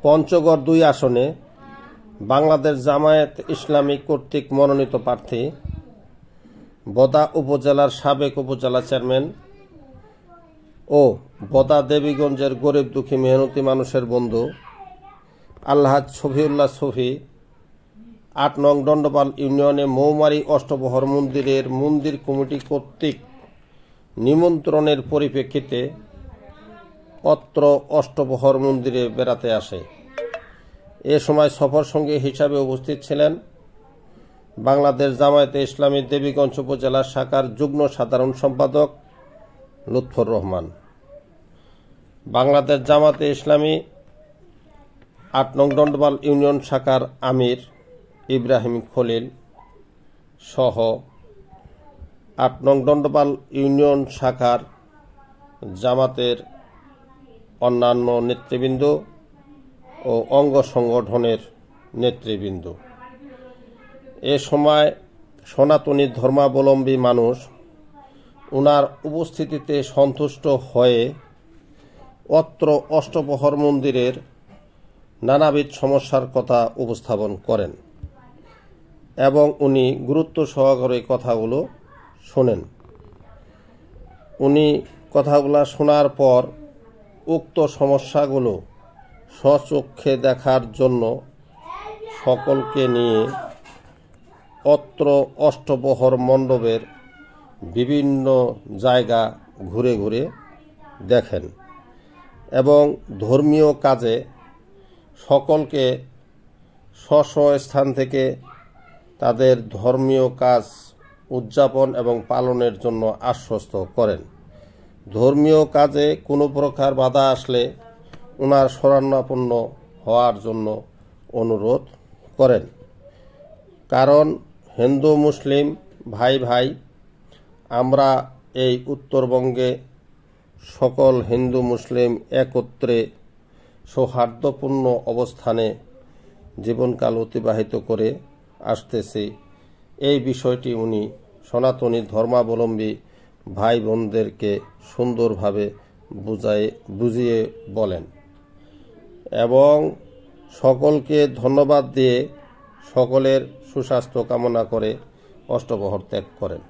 পঞ্চগড় ২ আসনে বাংলাদেশ জামায়াত ইসলামী কর্তৃক মনোনীত প্রার্থী বোদা উপজেলার সাবেক উপজেলা চেয়ারম্যান ও বোদা দেবীগঞ্জের গরিব দুঃখী মেহনতি মানুষের বন্ধু আলহাজ শফিউল্লাহ শফি ৮ নং দণ্ডপাল ইউনিয়নে মৌমারি অষ্টপ্রহর মন্দিরের মন্দির কমিটি কর্তৃক নিমন্ত্রণের পরিপ্রেক্ষিতে অত্র অষ্টপ্রহর মন্দিরে বেড়াতে আসে। এ সময় সফর সঙ্গী হিসাবে উপস্থিত ছিলেন বাংলাদেশ জামায়াতে ইসলামী দেবীগঞ্জ উপজেলা শাখার যুগ্ম সাধারণ সম্পাদক লুৎফর রহমান, বাংলাদেশ জামায়াতে ইসলামী ৮ নং দণ্ডপাল ইউনিয়ন শাখার আমির ইব্রাহিম খলিল সহ ৮ নং দণ্ডপাল ইউনিয়ন শাখার জামাতের অন্যান্য নেতৃবৃন্দ ও অঙ্গ সংগঠনের নেতৃবৃন্দ। এ সময় সনাতনী ধর্মাবলম্বী মানুষ ওনার উপস্থিতিতে সন্তুষ্ট হয়ে অত্র অষ্টপ্রহর মন্দিরের নানাবিধ সমস্যার কথা উপস্থাপন করেন এবং উনি গুরুত্ব সহকারে কথাগুলো শোনেন। উনি কথাগুলো শোনার পর উক্ত সমস্যাগুলো স্বচক্ষে দেখার জন্য সকলকে নিয়ে অত্র অষ্টপ্রহর মণ্ডপের বিভিন্ন জায়গা ঘুরে ঘুরে দেখেন এবং ধর্মীয় কাজে সকলকে স্ব স্থান থেকে তাদের ধর্মীয় কাজ উদযাপন এবং পালনের জন্য আশ্বস্ত করেন। ধর্মীয় কাজে কোনো প্রকার বাধা আসলে ওনার শরণাপন্ন হওয়ার জন্য অনুরোধ করেন। কারণ হিন্দু মুসলিম ভাই ভাই, আমরা এই উত্তরবঙ্গে সকল হিন্দু মুসলিম একত্রে সৌহার্দ্যপূর্ণ অবস্থানে জীবনকাল অতিবাহিত করে আসতেছি। এই বিষয়টি উনি সনাতনী ধর্মাবলম্বী ভাই বোনদেরকে সুন্দরভাবে বুঝিয়ে বলেন এবং সকলকে ধন্যবাদ দিয়ে সকলের সুস্বাস্থ্য কামনা করে অষ্টপ্রহর ত্যাগ করেন।